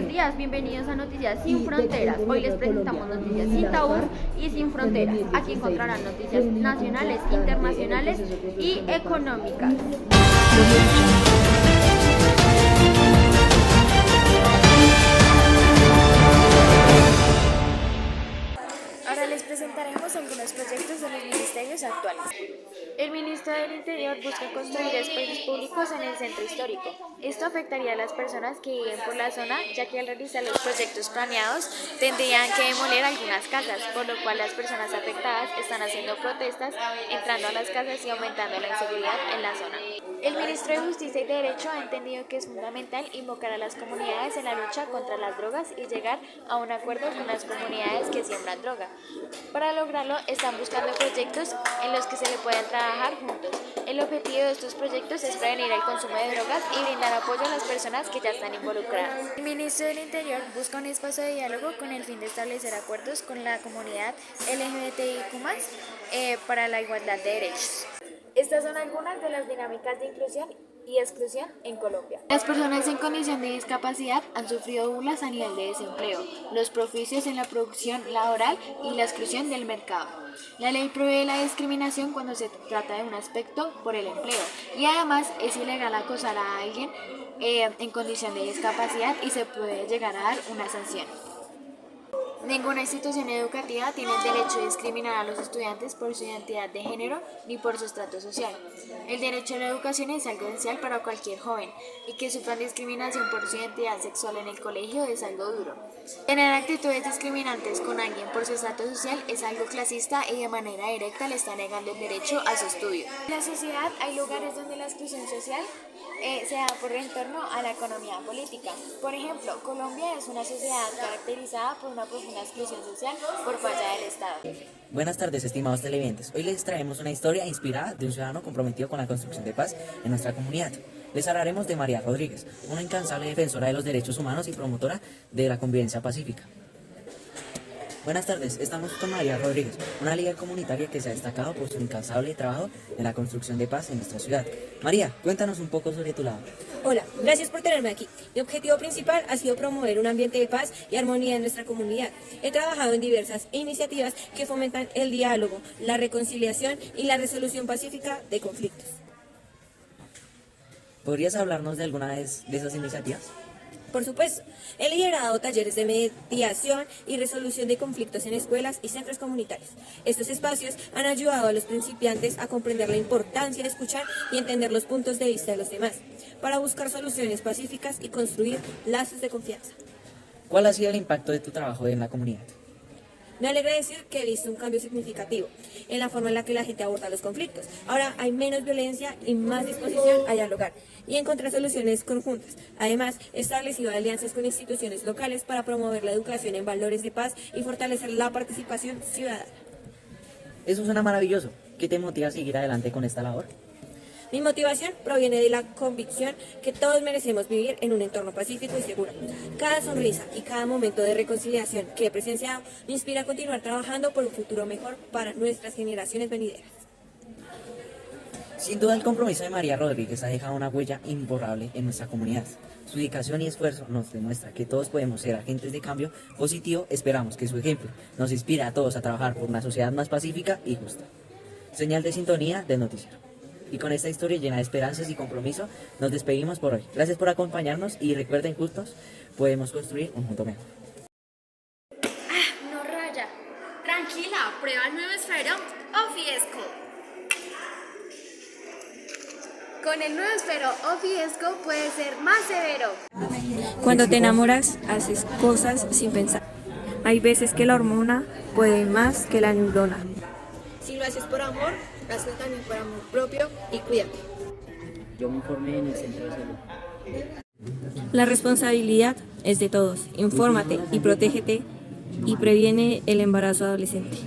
días, bienvenidos a Noticias Sin Fronteras. Hoy les presentamos noticias sin tabús y sin fronteras. Aquí encontrarán noticias nacionales, internacionales y económicas. Ahora les presentaremos algunos proyectos de los ministerios actuales. El Ministro del Interior busca construir espacios públicos en el centro histórico. Esto afectaría a las personas que viven por la zona, ya que al realizar los proyectos planeados tendrían que demoler algunas casas, por lo cual las personas afectadas están haciendo protestas, entrando a las casas y aumentando la inseguridad en la zona. El Ministro de Justicia y Derecho ha entendido que es fundamental invocar a las comunidades en la lucha contra las drogas y llegar a un acuerdo con las comunidades que siembran droga. Para lograrlo, están buscando proyectos en los que se le puedan trabajar juntos. El objetivo de estos proyectos es prevenir el consumo de drogas y brindar apoyo a las personas que ya están involucradas. El Ministro del Interior busca un espacio de diálogo con el fin de establecer acuerdos con la comunidad LGBTIQ+, para la igualdad de derechos. Estas son algunas de las dinámicas de inclusión y exclusión en Colombia. Las personas en condición de discapacidad han sufrido burlas a nivel de desempleo, los prejuicios en la producción laboral y la exclusión del mercado. La ley prohíbe la discriminación cuando se trata de un aspecto por el empleo y además es ilegal acosar a alguien en condición de discapacidad y se puede llegar a dar una sanción. Ninguna institución educativa tiene el derecho de discriminar a los estudiantes por su identidad de género ni por su estrato social. El derecho a la educación es algo esencial para cualquier joven y que sufran discriminación por su identidad sexual en el colegio es algo duro. Tener actitudes discriminantes con alguien por su estrato social es algo clasista y de manera directa le está negando el derecho a su estudio. En la sociedad hay lugares donde la exclusión social se da por en torno a la economía política. Por ejemplo, Colombia es una sociedad caracterizada por una profunda exclusión social por falla del Estado. Buenas tardes, estimados televidentes. Hoy les traemos una historia inspirada de un ciudadano comprometido con la construcción de paz en nuestra comunidad. Les hablaremos de María Rodríguez, una incansable defensora de los derechos humanos y promotora de la convivencia pacífica. Buenas tardes, estamos con María Rodríguez, una líder comunitaria que se ha destacado por su incansable trabajo en la construcción de paz en nuestra ciudad. María, cuéntanos un poco sobre tu labor. Hola, gracias por tenerme aquí. Mi objetivo principal ha sido promover un ambiente de paz y armonía en nuestra comunidad. He trabajado en diversas iniciativas que fomentan el diálogo, la reconciliación y la resolución pacífica de conflictos. ¿Podrías hablarnos de alguna de esas iniciativas? Por supuesto, he liderado talleres de mediación y resolución de conflictos en escuelas y centros comunitarios. Estos espacios han ayudado a los principiantes a comprender la importancia de escuchar y entender los puntos de vista de los demás, para buscar soluciones pacíficas y construir lazos de confianza. ¿Cuál ha sido el impacto de tu trabajo en la comunidad? Me alegra decir que he visto un cambio significativo en la forma en la que la gente aborda los conflictos. Ahora hay menos violencia y más disposición a dialogar y encontrar soluciones conjuntas. Además, he establecido alianzas con instituciones locales para promover la educación en valores de paz y fortalecer la participación ciudadana. Eso suena maravilloso. ¿Qué te motiva a seguir adelante con esta labor? Mi motivación proviene de la convicción que todos merecemos vivir en un entorno pacífico y seguro. Cada sonrisa y cada momento de reconciliación que he presenciado me inspira a continuar trabajando por un futuro mejor para nuestras generaciones venideras. Sin duda el compromiso de María Rodríguez ha dejado una huella imborrable en nuestra comunidad. Su dedicación y esfuerzo nos demuestra que todos podemos ser agentes de cambio positivo. Esperamos que su ejemplo nos inspire a todos a trabajar por una sociedad más pacífica y justa. Señal de sintonía del noticiero. Y con esta historia llena de esperanzas y compromiso, nos despedimos por hoy. Gracias por acompañarnos y recuerden, juntos podemos construir un mundo mejor. No raya. Tranquila, prueba el nuevo esfero Ofiesco. Con el nuevo esfero Ofiesco puede ser más severo. Cuando te enamoras, haces cosas sin pensar. Hay veces que la hormona puede más que la neurona. Si lo haces por amor, hazlo también por amor propio y cuídate. Yo me informé en el centro de salud. La responsabilidad es de todos. Infórmate y protégete y previene el embarazo adolescente.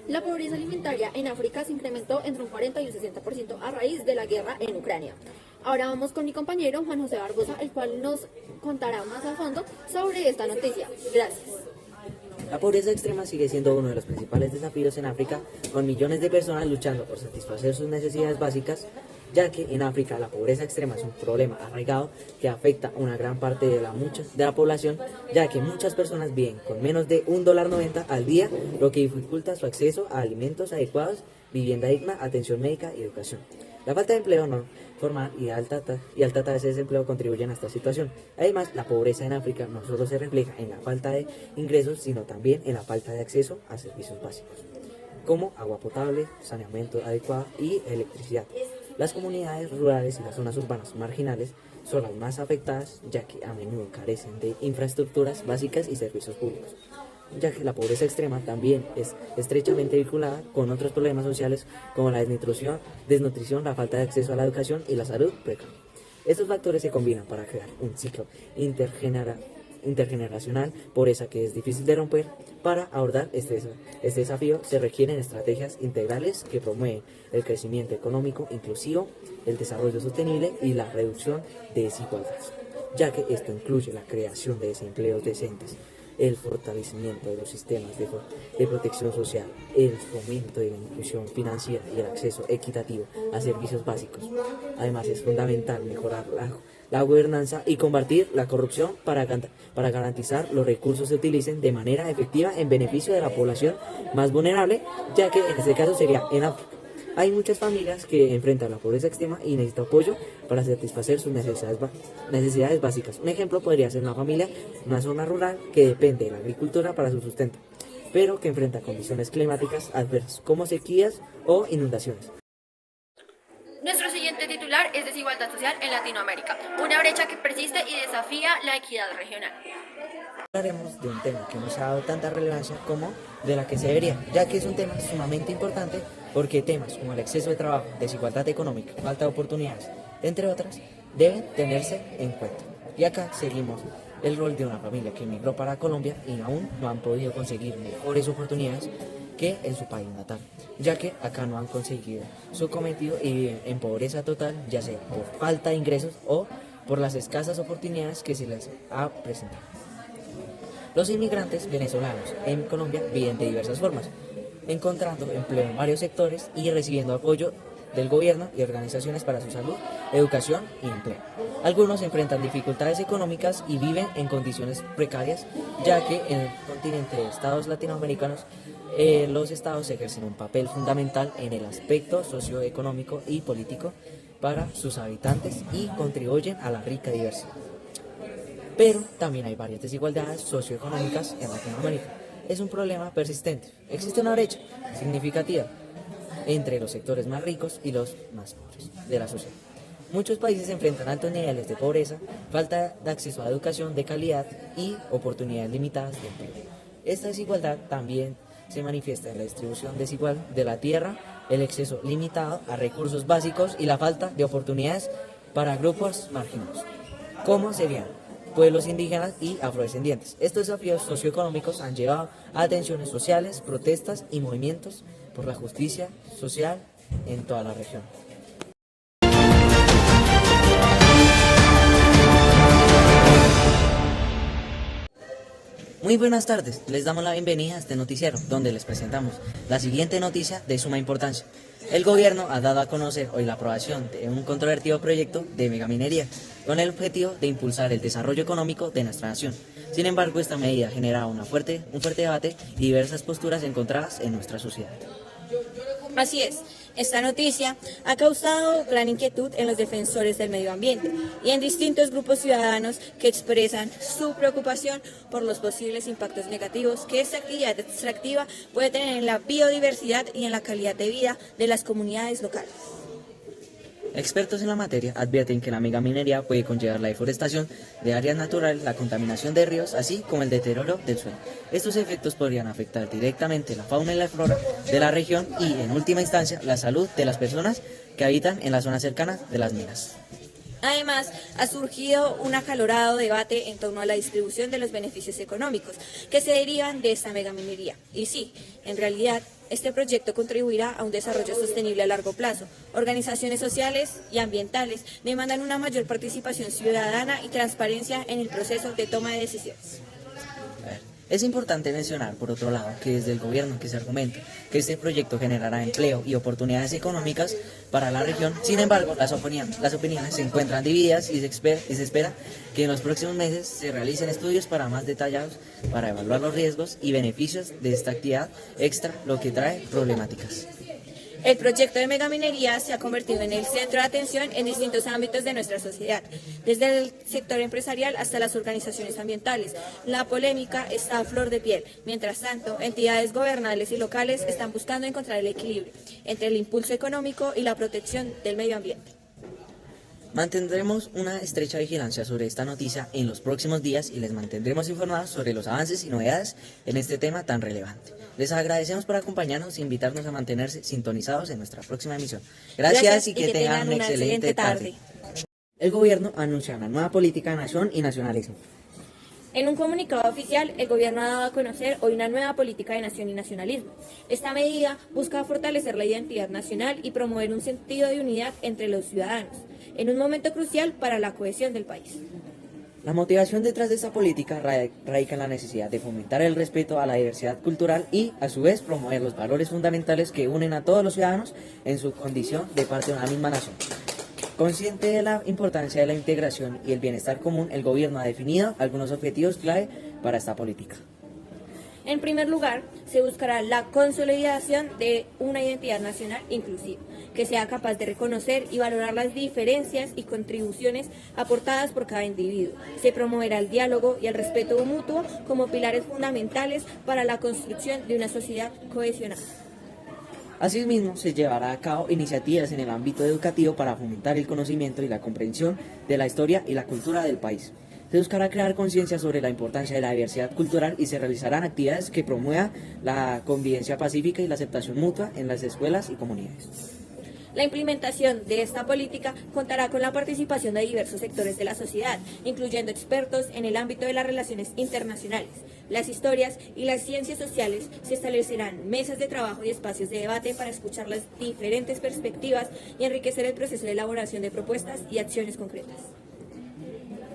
La pobreza alimentaria en África se incrementó entre un 40 y un 60% a raíz de la guerra en Ucrania. Ahora vamos con mi compañero Juan José Barbosa, el cual nos contará más a fondo sobre esta noticia. Gracias. La pobreza extrema sigue siendo uno de los principales desafíos en África, con millones de personas luchando por satisfacer sus necesidades básicas, ya que en África la pobreza extrema es un problema arraigado que afecta a una gran parte de la población, ya que muchas personas viven con menos de $1.90 al día, lo que dificulta su acceso a alimentos adecuados, vivienda digna, atención médica y educación. La falta de empleo no formal y alta tasa de desempleo contribuyen a esta situación. Además, la pobreza en África no solo se refleja en la falta de ingresos, sino también en la falta de acceso a servicios básicos, como agua potable, saneamiento adecuado y electricidad. Las comunidades rurales y las zonas urbanas marginales son las más afectadas, ya que a menudo carecen de infraestructuras básicas y servicios públicos, ya que la pobreza extrema también es estrechamente vinculada con otros problemas sociales como la desnutrición, la falta de acceso a la educación y la salud precaria. Estos factores se combinan para crear un ciclo intergeneracional, pobreza que es difícil de romper. Para abordar este desafío se requieren estrategias integrales que promueven el crecimiento económico inclusivo, el desarrollo sostenible y la reducción de desigualdades, ya que esto incluye la creación de empleos decentes, el fortalecimiento de los sistemas de protección social, el fomento de la inclusión financiera y el acceso equitativo a servicios básicos. Además, es fundamental mejorar la gobernanza y combatir la corrupción para garantizar los recursos se utilicen de manera efectiva en beneficio de la población más vulnerable, ya que en este caso sería en África. Hay muchas familias que enfrentan la pobreza extrema y necesitan apoyo para satisfacer sus necesidades básicas. Un ejemplo podría ser una familia en una zona rural que depende de la agricultura para su sustento, pero que enfrenta condiciones climáticas adversas como sequías o inundaciones. Nuestro siguiente titular es Desigualdad social en Latinoamérica, una brecha que persiste y desafía la equidad regional. Hablaremos de un tema que no se ha dado tanta relevancia como de la que se debería, ya que es un tema sumamente importante porque temas como el exceso de trabajo, desigualdad económica, falta de oportunidades, entre otras, deben tenerse en cuenta. Y acá seguimos el rol de una familia que emigró para Colombia y aún no han podido conseguir mejores oportunidades que en su país natal, ya que acá no han conseguido su cometido y viven en pobreza total, ya sea por falta de ingresos o por las escasas oportunidades que se les ha presentado. Los inmigrantes venezolanos en Colombia viven de diversas formas, encontrando empleo en varios sectores y recibiendo apoyo del gobierno y organizaciones para su salud, educación y empleo. Algunos enfrentan dificultades económicas y viven en condiciones precarias, ya que en el continente de estados latinoamericanos los estados ejercen un papel fundamental en el aspecto socioeconómico y político para sus habitantes y contribuyen a la rica diversidad. Pero también hay varias desigualdades socioeconómicas en Latinoamérica. Es un problema persistente. Existe una brecha significativa entre los sectores más ricos y los más pobres de la sociedad. Muchos países enfrentan altos niveles de pobreza, falta de acceso a educación de calidad y oportunidades limitadas de empleo. Esta desigualdad también se manifiesta en la distribución desigual de la tierra, el acceso limitado a recursos básicos y la falta de oportunidades para grupos marginados, como serían pueblos indígenas y afrodescendientes. Estos desafíos socioeconómicos han llevado a tensiones sociales, protestas y movimientos por la justicia social en toda la región. Muy buenas tardes, les damos la bienvenida a este noticiero, donde les presentamos la siguiente noticia de suma importancia. El gobierno ha dado a conocer hoy la aprobación de un controvertido proyecto de megaminería, con el objetivo de impulsar el desarrollo económico de nuestra nación. Sin embargo, esta medida genera un fuerte debate y diversas posturas encontradas en nuestra sociedad. Así es, esta noticia ha causado gran inquietud en los defensores del medio ambiente y en distintos grupos ciudadanos que expresan su preocupación por los posibles impactos negativos que esta actividad extractiva puede tener en la biodiversidad y en la calidad de vida de las comunidades locales. Expertos en la materia advierten que la megaminería puede conllevar la deforestación de áreas naturales, la contaminación de ríos, así como el deterioro del suelo. Estos efectos podrían afectar directamente la fauna y la flora de la región y, en última instancia, la salud de las personas que habitan en las zonas cercanas de las minas. Además, ha surgido un acalorado debate en torno a la distribución de los beneficios económicos que se derivan de esta megaminería. Y sí, en realidad, este proyecto contribuirá a un desarrollo sostenible a largo plazo. Organizaciones sociales y ambientales demandan una mayor participación ciudadana y transparencia en el proceso de toma de decisiones. Es importante mencionar, por otro lado, que desde el gobierno que se argumenta que este proyecto generará empleo y oportunidades económicas para la región. Sin embargo, las opiniones se encuentran divididas y se espera que en los próximos meses se realicen estudios más detallados para evaluar los riesgos y beneficios de esta actividad extra, lo que trae problemáticas. El proyecto de megaminería se ha convertido en el centro de atención en distintos ámbitos de nuestra sociedad, desde el sector empresarial hasta las organizaciones ambientales. La polémica está a flor de piel. Mientras tanto, entidades gubernamentales y locales están buscando encontrar el equilibrio entre el impulso económico y la protección del medio ambiente. Mantendremos una estrecha vigilancia sobre esta noticia en los próximos días y les mantendremos informados sobre los avances y novedades en este tema tan relevante. Les agradecemos por acompañarnos e invitarnos a mantenerse sintonizados en nuestra próxima emisión. Gracias y que tengan una excelente tarde. El gobierno anuncia una nueva política de nación y nacionalismo. En un comunicado oficial, el gobierno ha dado a conocer hoy una nueva política de nación y nacionalismo. Esta medida busca fortalecer la identidad nacional y promover un sentido de unidad entre los ciudadanos, en un momento crucial para la cohesión del país. La motivación detrás de esta política radica en la necesidad de fomentar el respeto a la diversidad cultural y, a su vez, promover los valores fundamentales que unen a todos los ciudadanos en su condición de parte de una misma nación. Consciente de la importancia de la integración y el bienestar común, el gobierno ha definido algunos objetivos clave para esta política. En primer lugar, se buscará la consolidación de una identidad nacional inclusiva, que sea capaz de reconocer y valorar las diferencias y contribuciones aportadas por cada individuo. Se promoverá el diálogo y el respeto mutuo como pilares fundamentales para la construcción de una sociedad cohesionada. Asimismo, se llevará a cabo iniciativas en el ámbito educativo para fomentar el conocimiento y la comprensión de la historia y la cultura del país. Se buscará crear conciencia sobre la importancia de la diversidad cultural y se realizarán actividades que promuevan la convivencia pacífica y la aceptación mutua en las escuelas y comunidades. La implementación de esta política contará con la participación de diversos sectores de la sociedad, incluyendo expertos en el ámbito de las relaciones internacionales, las historias y las ciencias sociales. Se establecerán mesas de trabajo y espacios de debate para escuchar las diferentes perspectivas y enriquecer el proceso de elaboración de propuestas y acciones concretas.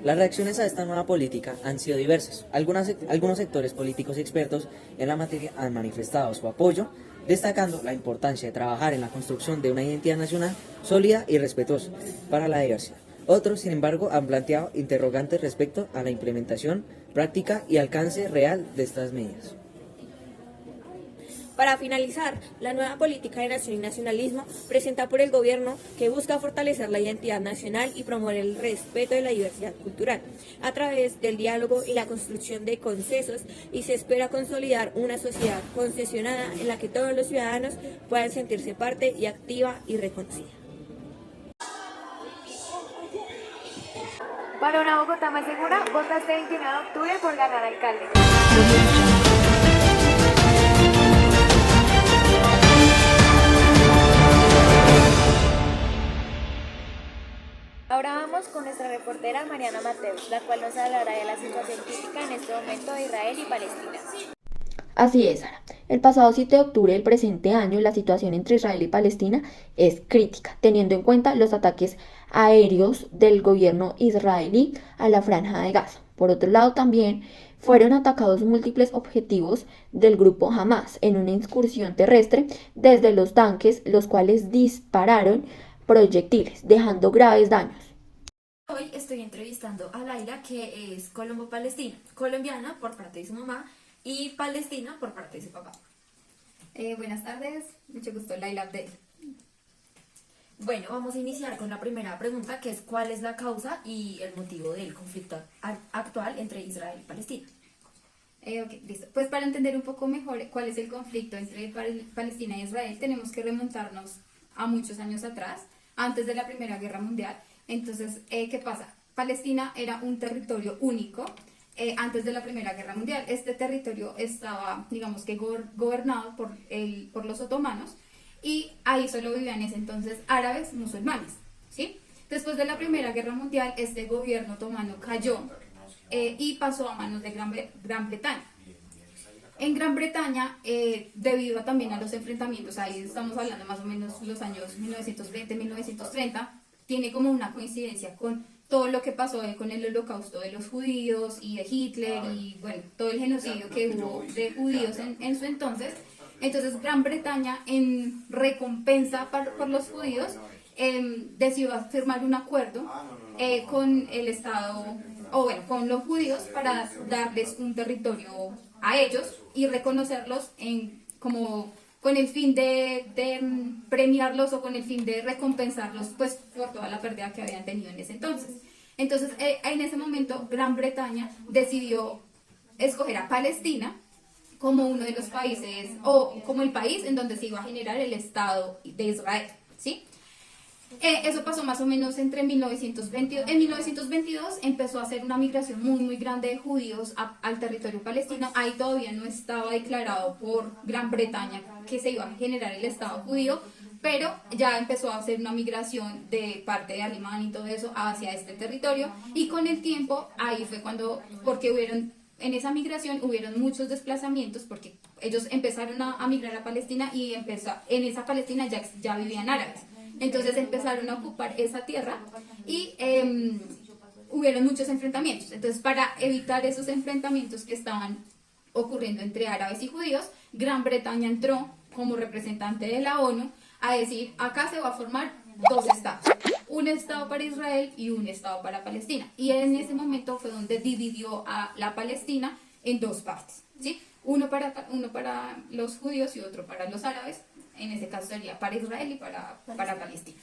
Las reacciones a esta nueva política han sido diversas. Algunos sectores políticos y expertos en la materia han manifestado su apoyo, destacando la importancia de trabajar en la construcción de una identidad nacional sólida y respetuosa para la diversidad. Otros, sin embargo, han planteado interrogantes respecto a la implementación, práctica y alcance real de estas medidas. Para finalizar, la nueva política de nación y nacionalismo presenta por el gobierno que busca fortalecer la identidad nacional y promover el respeto de la diversidad cultural a través del diálogo y la construcción de consensos, y se espera consolidar una sociedad concesionada en la que todos los ciudadanos puedan sentirse parte y activa y reconocida. Para una Bogotá más segura, vota este 29 de octubre por ganar alcalde. Ahora vamos con nuestra reportera Mariana Mateus, la cual nos hablará de la situación crítica en este momento de Israel y Palestina. Así es, Sara. El pasado 7 de octubre del presente año, la situación entre Israel y Palestina es crítica, teniendo en cuenta los ataques aéreos del gobierno israelí a la Franja de Gaza. Por otro lado, también fueron atacados múltiples objetivos del grupo Hamas en una incursión terrestre desde los tanques, los cuales dispararon proyectiles, dejando graves daños. Hoy estoy entrevistando a Laila, que es colombo-palestina, colombiana por parte de su mamá y palestina por parte de su papá. Buenas tardes, mucho gusto, Laila Abdel. Bueno, vamos a iniciar con la primera pregunta, que es ¿cuál es la causa y el motivo del conflicto actual entre Israel y Palestina? Ok, listo. Pues para entender un poco mejor cuál es el conflicto entre Palestina y Israel, tenemos que remontarnos a muchos años atrás, antes de la Primera Guerra Mundial. Entonces, ¿qué pasa? Palestina era un territorio único antes de la Primera Guerra Mundial. Este territorio estaba, digamos que, gobernado por los otomanos, y ahí solo vivían en ese entonces árabes musulmanes, ¿sí? Después de la Primera Guerra Mundial, este gobierno otomano cayó y pasó a manos de Gran Bretaña. En Gran Bretaña, debido también a los enfrentamientos, ahí estamos hablando más o menos los años 1920-1930, tiene como una coincidencia con todo lo que pasó con el holocausto de los judíos y de Hitler y bueno, todo el genocidio que hubo de judíos en su entonces. Entonces Gran Bretaña, en recompensa por los judíos, decidió firmar un acuerdo con el Estado, o bueno, con los judíos para darles un territorio a ellos y reconocerlos como con el fin de premiarlos o con el fin de recompensarlos pues por toda la pérdida que habían tenido en ese entonces. Entonces, en ese momento, Gran Bretaña decidió escoger a Palestina como uno de los países, o como el país en donde se iba a generar el Estado de Israel, ¿sí? Eso pasó más o menos entre 1922. En 1922 empezó a hacer una migración muy, muy grande de judíos al territorio palestino. Ahí todavía no estaba declarado por Gran Bretaña que se iba a generar el Estado judío, pero ya empezó a hacer una migración de parte de Alemania y todo eso hacia este territorio. Y con el tiempo, ahí fue cuando, en esa migración hubieron muchos desplazamientos porque ellos empezaron a migrar a Palestina y en esa Palestina ya vivían árabes. Entonces empezaron a ocupar esa tierra y hubieron muchos enfrentamientos. Entonces, para evitar esos enfrentamientos que estaban ocurriendo entre árabes y judíos, Gran Bretaña entró como representante de la ONU a decir, acá se va a formar dos estados, un estado para Israel y un estado para Palestina. Y en ese momento fue donde dividió a la Palestina en dos partes, ¿sí? Uno para los judíos y otro para los árabes. En ese caso sería para Israel y para Palestina,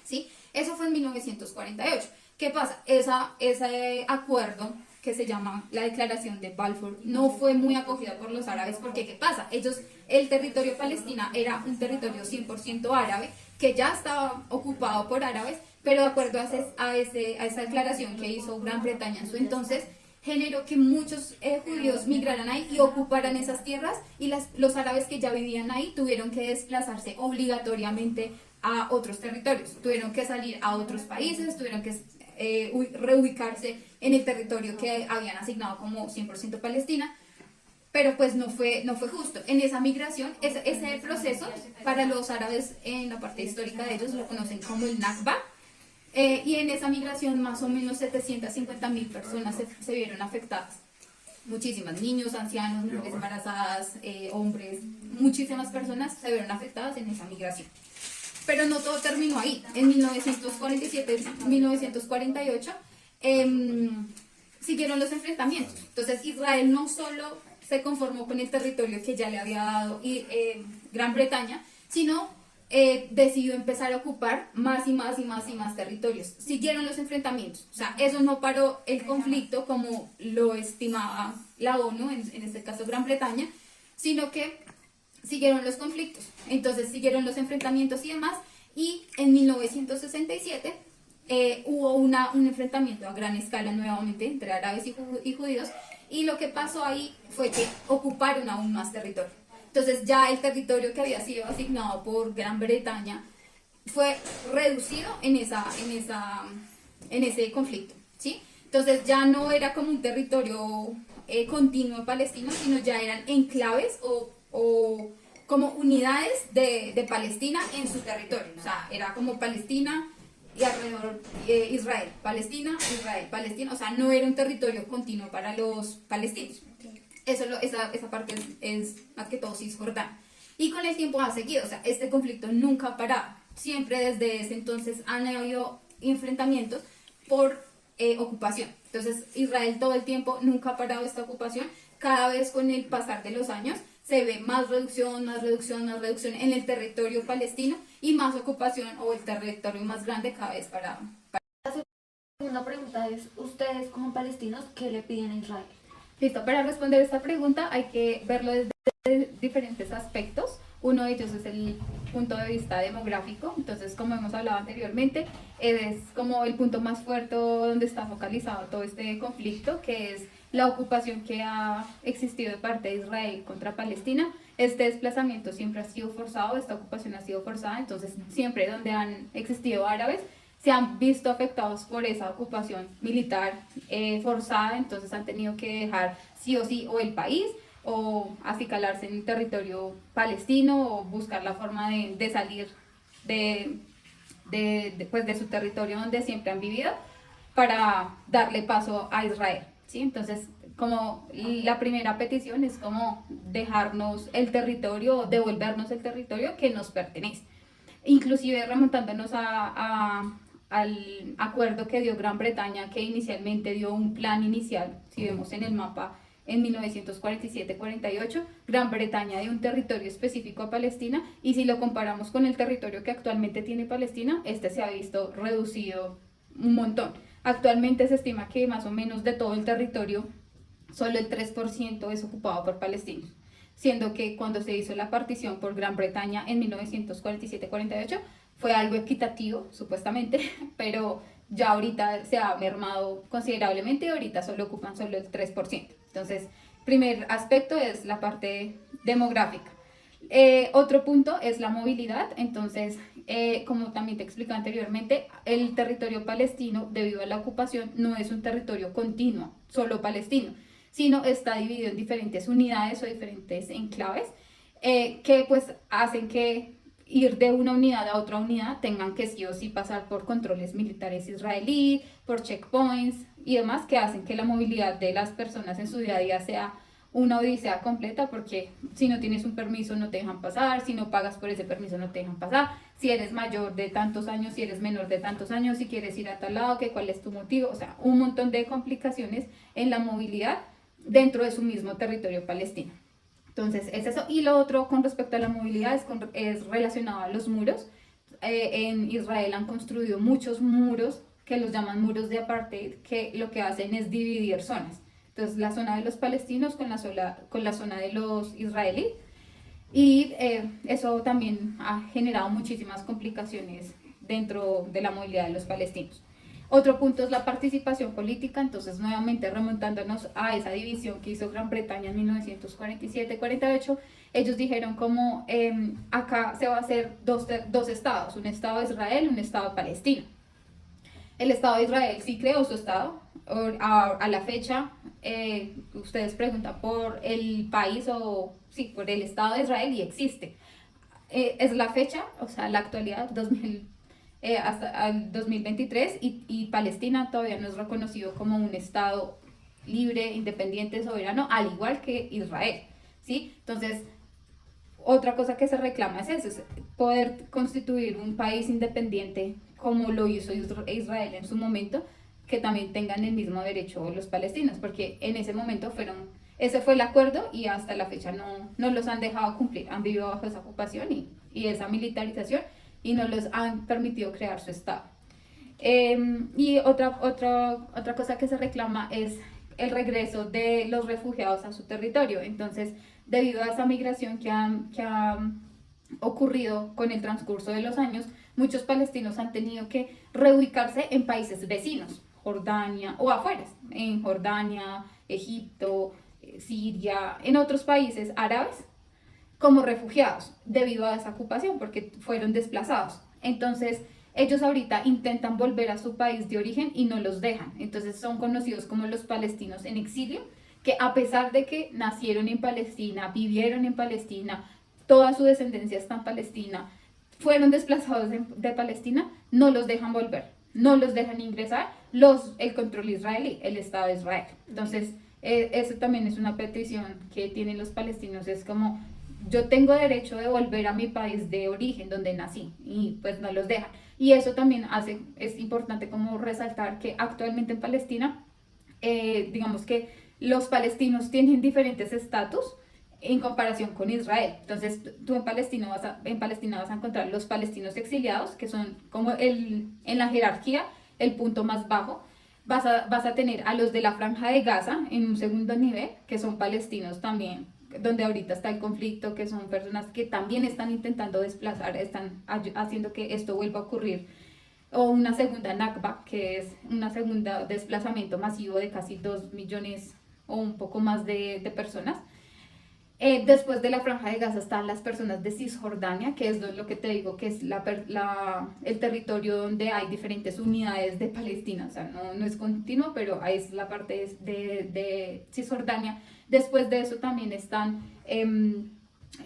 ¿sí? Eso fue en 1948. ¿Qué pasa? Ese acuerdo que se llama la Declaración de Balfour no fue muy acogida por los árabes porque, ¿qué pasa? El territorio palestina era un territorio 100% árabe que ya estaba ocupado por árabes, pero de acuerdo a esa declaración que hizo Gran Bretaña en su entonces, generó que muchos judíos migraran ahí y ocuparan esas tierras, y los árabes que ya vivían ahí tuvieron que desplazarse obligatoriamente a otros territorios, tuvieron que salir a otros países, tuvieron que reubicarse en el territorio que habían asignado como 100% Palestina, pero pues no fue justo. En esa migración, ese proceso, para los árabes en la parte histórica de ellos lo conocen como el Nakba. Y en esa migración más o menos 750.000 personas se vieron afectadas. Muchísimas, niños, ancianos, mujeres embarazadas, hombres, muchísimas personas se vieron afectadas en esa migración. Pero no todo terminó ahí. En 1947-1948 siguieron los enfrentamientos. Entonces Israel no solo se conformó con el territorio que ya le había dado Gran Bretaña, sino decidió empezar a ocupar más y más y más y más territorios. Siguieron los enfrentamientos, o sea, eso no paró el conflicto como lo estimaba la ONU, en este caso Gran Bretaña, sino que siguieron los conflictos, entonces siguieron los enfrentamientos y demás, y en 1967 hubo un enfrentamiento a gran escala nuevamente entre árabes y judíos, y lo que pasó ahí fue que ocuparon aún más territorio. Entonces ya el territorio que había sido asignado por Gran Bretaña fue reducido en ese conflicto, ¿sí? Entonces ya no era como un territorio continuo palestino, sino ya eran enclaves o como unidades de Palestina en su territorio. O sea, era como Palestina y alrededor Israel, Palestina, Israel, Palestina. O sea, no era un territorio continuo para los palestinos. Esa parte es más que todo Cisjordania. Y con el tiempo ha seguido, o sea, este conflicto nunca ha parado. Siempre desde ese entonces han habido enfrentamientos por ocupación. Entonces Israel todo el tiempo nunca ha parado esta ocupación. Cada vez con el pasar de los años se ve más reducción, más reducción, más reducción en el territorio palestino y más ocupación o el territorio más grande cada vez para... La segunda pregunta es, ustedes como palestinos, ¿qué le piden a Israel? Listo, para responder esta pregunta hay que verlo desde diferentes aspectos. Uno de ellos es el punto de vista demográfico. Entonces, como hemos hablado anteriormente, es como el punto más fuerte donde está focalizado todo este conflicto, que es la ocupación que ha existido de parte de Israel contra Palestina. Este desplazamiento siempre ha sido forzado, esta ocupación ha sido forzada, entonces siempre donde han existido árabes se han visto afectados por esa ocupación militar forzada, entonces han tenido que dejar sí o sí o el país o acicalarse en territorio palestino o buscar la forma de salir de su territorio donde siempre han vivido. para darle paso a Israel, ¿sí? Entonces, como la primera petición es como dejarnos el territorio, devolvernos el territorio que nos pertenece. Inclusive remontándonos al acuerdo que dio Gran Bretaña, que inicialmente dio un plan inicial, si vemos en el mapa, en 1947-48, Gran Bretaña dio un territorio específico a Palestina, y si lo comparamos con el territorio que actualmente tiene Palestina, este se ha visto reducido un montón. Actualmente se estima que más o menos de todo el territorio, solo el 3% es ocupado por palestinos, siendo que cuando se hizo la partición por Gran Bretaña en 1947-48 fue algo equitativo, supuestamente, pero ya ahorita se ha mermado considerablemente y ahorita solo ocupan solo el 3%. Entonces, primer aspecto es la parte demográfica. Otro punto es la movilidad. Entonces, como también te expliqué anteriormente, el territorio palestino, debido a la ocupación, no es un territorio continuo, solo palestino, sino está dividido en diferentes unidades o diferentes enclaves, que pues hacen que ir de una unidad a otra unidad tengan que sí o sí pasar por controles militares israelíes, por checkpoints y demás, que hacen que la movilidad de las personas en su día a día sea una odisea completa, porque si no tienes un permiso no te dejan pasar, si no pagas por ese permiso no te dejan pasar, si eres mayor de tantos años, si eres menor de tantos años, si quieres ir a tal lado, que cuál es tu motivo, o sea, un montón de complicaciones en la movilidad dentro de su mismo territorio palestino. Entonces es eso. Y lo otro con respecto a la movilidad es relacionado a los muros. En Israel han construido muchos muros que los llaman muros de apartheid, que lo que hacen es dividir zonas. Entonces la zona de los palestinos con la zona de los israelíes, y eso también ha generado muchísimas complicaciones dentro de la movilidad de los palestinos. Otro punto es la participación política. Entonces, nuevamente remontándonos a esa división que hizo Gran Bretaña en 1947-48, ellos dijeron como acá se va a hacer dos estados, un estado de Israel y un estado de Palestina. El estado de Israel sí creó su estado. A la fecha, ustedes preguntan por el país o sí, por el estado de Israel, y existe. Es la fecha, o sea, la actualidad, hasta el 2023, y Palestina todavía no es reconocido como un estado libre, independiente, soberano, al igual que Israel, ¿sí? Entonces, otra cosa que se reclama es eso, es poder constituir un país independiente como lo hizo Israel en su momento, que también tengan el mismo derecho los palestinos, porque en ese momento ese fue el acuerdo, y hasta la fecha no los han dejado cumplir, han vivido bajo esa ocupación y esa militarización, y no les han permitido crear su estado. Y otra cosa que se reclama es el regreso de los refugiados a su territorio. Entonces, debido a esa migración que ha ocurrido con el transcurso de los años, muchos palestinos han tenido que reubicarse en países vecinos, Jordania o afuera, en Jordania, Egipto, Siria, en otros países árabes, como refugiados debido a esa ocupación, porque fueron desplazados. Entonces ellos ahorita intentan volver a su país de origen y no los dejan. Entonces son conocidos como los palestinos en exilio, que a pesar de que nacieron en Palestina, vivieron en Palestina, toda su descendencia está en Palestina, fueron desplazados de Palestina, no los dejan volver, no los dejan ingresar el control israelí, el Estado de Israel. Entonces eso también es una petición que tienen los palestinos, es como: yo tengo derecho de volver a mi país de origen, donde nací, y pues no los dejan. Y eso también es importante como resaltar que actualmente en Palestina, digamos que los palestinos tienen diferentes estatus en comparación con Israel. Entonces tú en Palestina vas a encontrar los palestinos exiliados, que son como en la jerarquía el punto más bajo. Vas a tener a los de la Franja de Gaza en un segundo nivel, que son palestinos también, donde ahorita está el conflicto, que son personas que también están intentando desplazar, están haciendo que esto vuelva a ocurrir. O una segunda Nakba, que es una segunda desplazamiento masivo de casi 2 millones o un poco más de personas. Después de la Franja de Gaza están las personas de Cisjordania, que es lo que te digo, que es el territorio donde hay diferentes unidades de Palestina. O sea, no es continuo, pero ahí es la parte de Cisjordania. Después de eso también están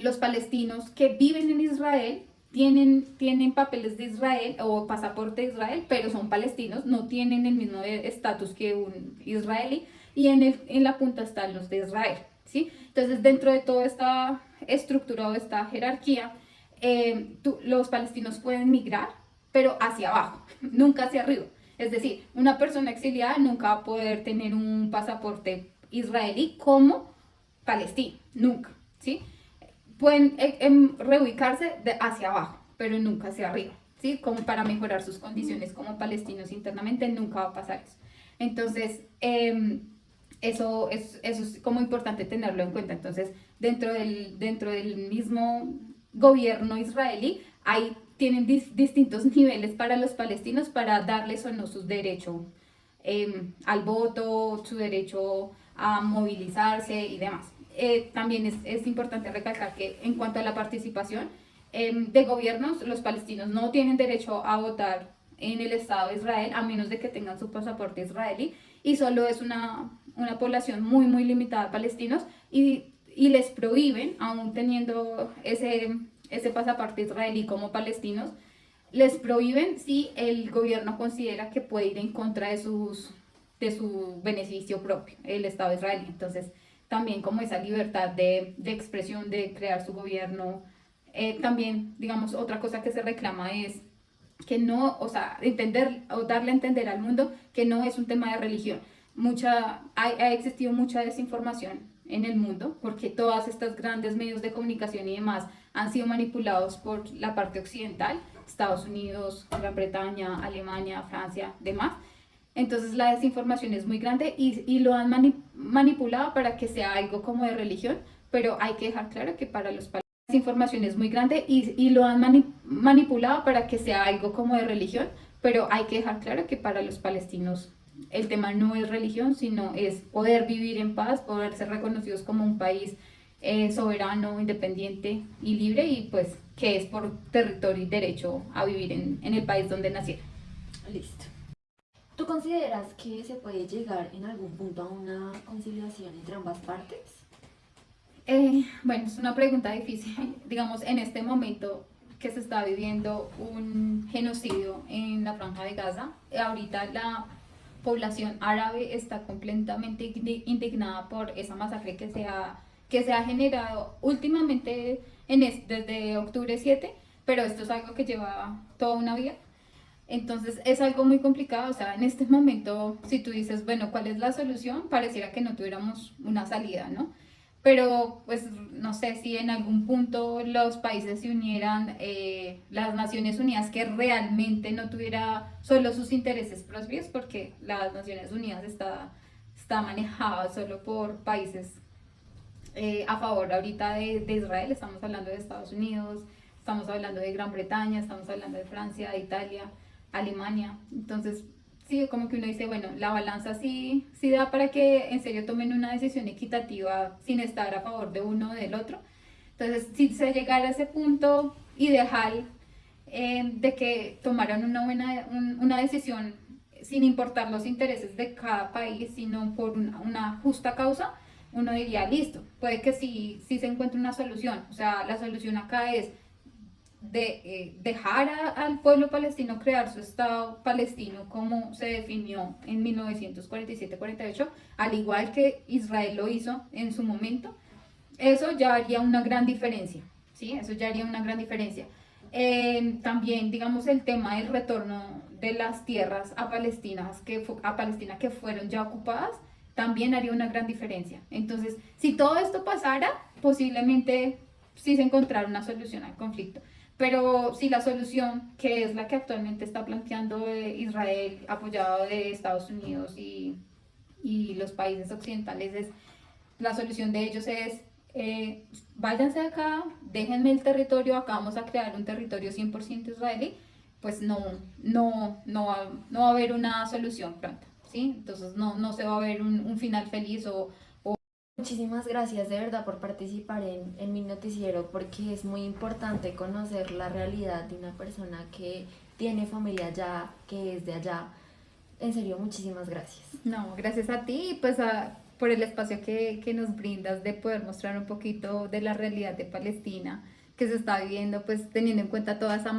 los palestinos que viven en Israel, tienen papeles de Israel o pasaporte de Israel, pero son palestinos, no tienen el mismo estatus que un israelí, y en la punta están los de Israel, ¿sí? Entonces, dentro de toda esta estructura o esta jerarquía, los palestinos pueden migrar, pero hacia abajo, nunca hacia arriba. Es decir, una persona exiliada nunca va a poder tener un pasaporte israelí como palestino, nunca, ¿sí? Pueden reubicarse hacia abajo, pero nunca hacia arriba, ¿sí? Como para mejorar sus condiciones como palestinos internamente, nunca va a pasar eso. Entonces, eso es como importante tenerlo en cuenta. Entonces, dentro del mismo gobierno israelí, tienen distintos niveles para los palestinos para darles o no su derecho al voto, su derecho a movilizarse y demás. También es importante recalcar que en cuanto a la participación de gobiernos, los palestinos no tienen derecho a votar en el Estado de Israel a menos de que tengan su pasaporte israelí, y solo es una población muy, muy limitada de palestinos, y les prohíben, aún teniendo ese pasaporte israelí como palestinos, les prohíben si el gobierno considera que puede ir en contra de su beneficio propio, el Estado israelí. Entonces, también como esa libertad de expresión, de crear su gobierno. También, digamos, otra cosa que se reclama es que no, o sea, entender o darle a entender al mundo que no es un tema de religión. Ha existido mucha desinformación en el mundo porque todas estas grandes medios de comunicación y demás han sido manipulados por la parte occidental, Estados Unidos, Gran Bretaña, Alemania, Francia, demás. Entonces la desinformación es muy grande y lo han manipulado para que sea algo como de religión, pero hay que dejar claro que para los palestinos la desinformación es muy grande y lo han manipulado para que sea algo como de religión, pero hay que dejar claro que para los palestinos el tema no es religión, sino es poder vivir en paz, poder ser reconocidos como un país soberano, independiente y libre, y pues que es por territorio y derecho a vivir en el país donde nacieron. Listo. ¿Tú consideras que se puede llegar en algún punto a una conciliación entre ambas partes? Bueno, es una pregunta difícil. Digamos, en este momento que se está viviendo un genocidio en la Franja de Gaza, ahorita la población árabe está completamente indignada por esa masacre que se ha generado últimamente desde octubre 7, pero esto es algo que lleva toda una vida. Entonces es algo muy complicado. O sea, en este momento, si tú dices, bueno, ¿cuál es la solución? Pareciera que no tuviéramos una salida, ¿no? Pero pues no sé si en algún punto los países se unieran, las Naciones Unidas, que realmente no tuviera solo sus intereses propios, porque las Naciones Unidas está manejada solo por países a favor ahorita de Israel. Estamos hablando de Estados Unidos, estamos hablando de Gran Bretaña, estamos hablando de Francia, de Italia, Alemania. Entonces, sí, como que uno dice, bueno, la balanza sí da para que en serio tomen una decisión equitativa sin estar a favor de uno o del otro. Entonces, si se llegara a ese punto ideal de que tomaran una decisión sin importar los intereses de cada país, sino por una justa causa, uno diría, listo, puede que sí se encuentre una solución. O sea, la solución acá es dejar al pueblo palestino crear su Estado palestino como se definió en 1947-48, al igual que Israel lo hizo en su momento. Eso ya haría una gran diferencia, ¿sí? Eso ya haría una gran diferencia. También, digamos, el tema del retorno de las tierras a Palestina que fueron ya ocupadas, también haría una gran diferencia. Entonces, si todo esto pasara, posiblemente sí se encontrara una solución al conflicto. Pero si la solución, que es la que actualmente está planteando Israel, apoyado de Estados Unidos y los países occidentales, la solución de ellos es, váyanse de acá, déjenme el territorio, acá vamos a crear un territorio 100% israelí, pues no va a haber una solución pronta, ¿sí? Entonces no se va a ver un final feliz o Muchísimas gracias de verdad por participar en mi noticiero, porque es muy importante conocer la realidad de una persona que tiene familia allá, que es de allá. En serio, muchísimas gracias. No, gracias a ti, pues por el espacio que nos brindas de poder mostrar un poquito de la realidad de Palestina, que se está viviendo, pues teniendo en cuenta toda esa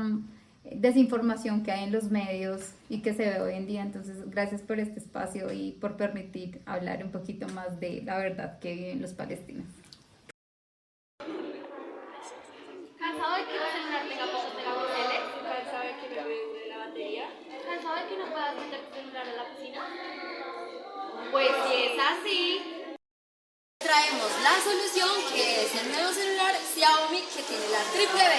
desinformación que hay en los medios y que se ve hoy en día. Entonces, gracias por este espacio y por permitir hablar un poquito más de la verdad que viven los palestinos. ¿Cansado de que tu celular tenga pocos megapíxeles? ¿Cansado de que no me dure la batería? ¿Cansado de que no puedas meter tu celular en la piscina? Pues si es así, Traemos la solución, que es el nuevo celular Xiaomi que tiene la triple B.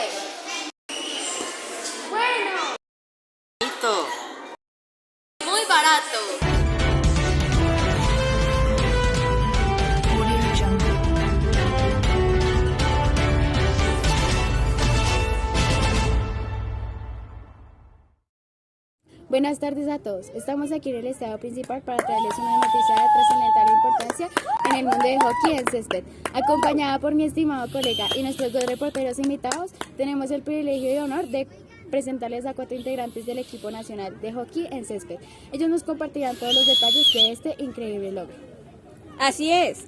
Muy barato. Buenas tardes a todos. Estamos aquí en el estadio principal para traerles una noticia de trascendental importancia en el mundo del hockey en césped. Acompañada por mi estimado colega y nuestros dos reporteros invitados, tenemos el privilegio y honor de presentarles a 4 integrantes del equipo nacional de hockey en césped. Ellos nos compartirán todos los detalles de este increíble logro. Así es.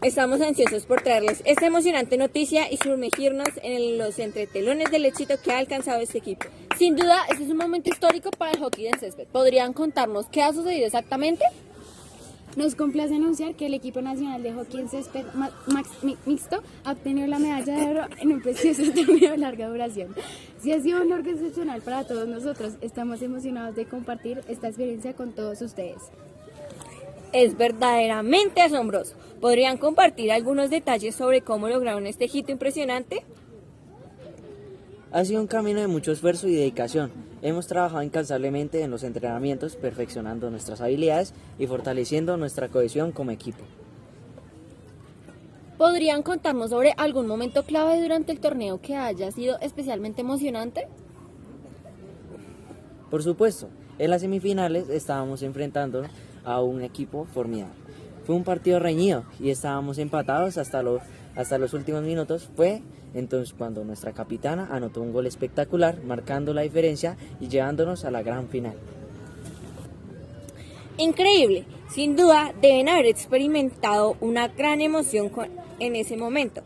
Estamos ansiosos por traerles esta emocionante noticia y sumergirnos en los entretelones del éxito que ha alcanzado este equipo. Sin duda, este es un momento histórico para el hockey en césped. ¿Podrían contarnos qué ha sucedido exactamente? Nos complace anunciar que el equipo nacional de hockey en césped mixto ha obtenido la medalla de oro en un precioso torneo de larga duración. Sí, ha sido un logro excepcional para todos nosotros. Estamos emocionados de compartir esta experiencia con todos ustedes. Es verdaderamente asombroso. ¿Podrían compartir algunos detalles sobre cómo lograron este hito impresionante? Ha sido un camino de mucho esfuerzo y dedicación. Hemos trabajado incansablemente en los entrenamientos, perfeccionando nuestras habilidades y fortaleciendo nuestra cohesión como equipo. ¿Podrían contarnos sobre algún momento clave durante el torneo que haya sido especialmente emocionante? Por supuesto, en las semifinales estábamos enfrentando a un equipo formidable. Fue un partido reñido y estábamos empatados hasta los últimos minutos. Fue entonces cuando nuestra capitana anotó un gol espectacular, marcando la diferencia y llevándonos a la gran final. Increíble. Sin duda deben haber experimentado una gran emoción en ese momento.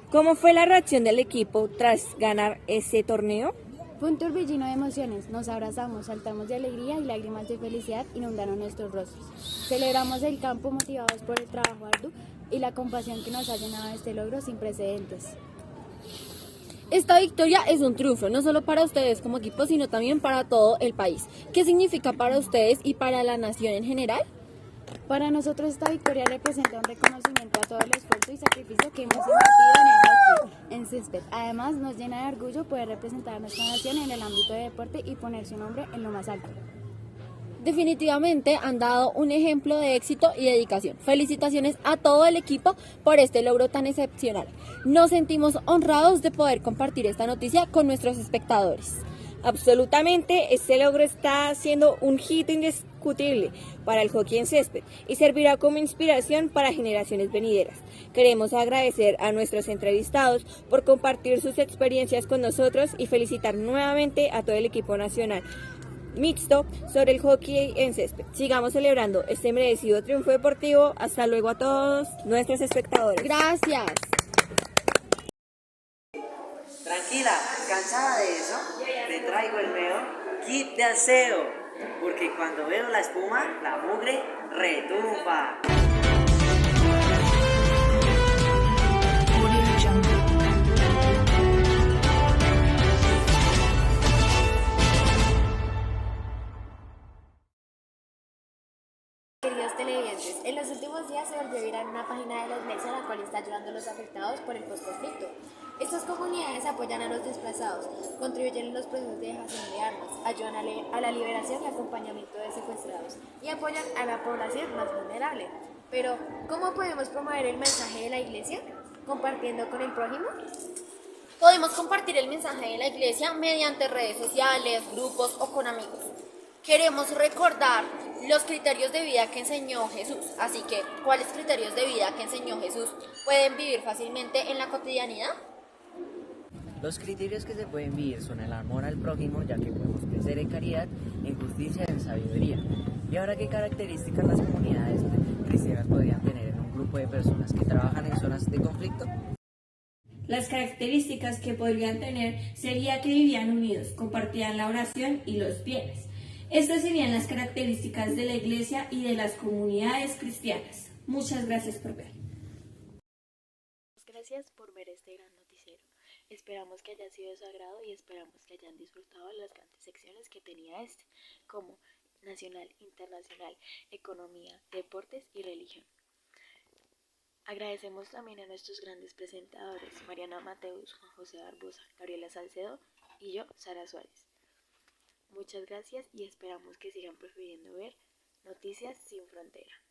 ¿Cómo fue la reacción del equipo tras ganar ese torneo? Fue un torbellino de emociones, nos abrazamos, saltamos de alegría y lágrimas de felicidad inundaron nuestros rostros. Celebramos el campo motivados por el trabajo arduo y la compasión que nos ha llenado de este logro sin precedentes. Esta victoria es un triunfo, no solo para ustedes como equipo, sino también para todo el país. ¿Qué significa para ustedes y para la nación en general? Para nosotros esta victoria representa un reconocimiento a todo el esfuerzo y sacrificio que hemos invertido en el hockey en césped. Además, nos llena de orgullo poder representar a nuestra nación en el ámbito de deporte y poner su nombre en lo más alto. Definitivamente han dado un ejemplo de éxito y dedicación. Felicitaciones a todo el equipo por este logro tan excepcional. Nos sentimos honrados de poder compartir esta noticia con nuestros espectadores. Absolutamente, este logro está siendo un hito indiscutible para el hockey en césped y servirá como inspiración para generaciones venideras. Queremos agradecer a nuestros entrevistados por compartir sus experiencias con nosotros y felicitar nuevamente a todo el equipo nacional mixto sobre el hockey en césped. Sigamos celebrando este merecido triunfo deportivo. Hasta luego a todos nuestros espectadores. Gracias. Tranquila, ¿cansada de eso? Te traigo el nuevo kit de aseo, porque cuando veo la espuma, la mugre retumba. Queridos televidentes, en los últimos días se volvió viral una página de la iglesia la cual está ayudando a los afectados por el posconflicto. Estas comunidades apoyan a los desplazados, contribuyen en los procesos de dejación de armas, ayudan a la liberación y acompañamiento de secuestrados y apoyan a la población más vulnerable. Pero, ¿cómo podemos promover el mensaje de la iglesia? ¿Compartiendo con el prójimo? Podemos compartir el mensaje de la iglesia mediante redes sociales, grupos o con amigos. Queremos recordar los criterios de vida que enseñó Jesús. Así que, ¿cuáles criterios de vida que enseñó Jesús pueden vivir fácilmente en la cotidianidad? Los criterios que se pueden vivir son el amor al prójimo, ya que podemos crecer en caridad, en justicia y en sabiduría. ¿Y ahora qué características las comunidades cristianas podrían tener en un grupo de personas que trabajan en zonas de conflicto? Las características que podrían tener sería que vivían unidos, compartían la oración y los bienes. Estas serían las características de la Iglesia y de las comunidades cristianas. Muchas gracias por ver. Gracias por ver este gran noticiero. Esperamos que haya sido de su agrado y esperamos que hayan disfrutado las grandes secciones que tenía como nacional, internacional, economía, deportes y religión. Agradecemos también a nuestros grandes presentadores, Mariana Mateus, Juan José Barbosa, Gabriela Salcedo y yo, Sara Suárez. Muchas gracias y esperamos que sigan prefiriendo ver Noticias Sin Frontera.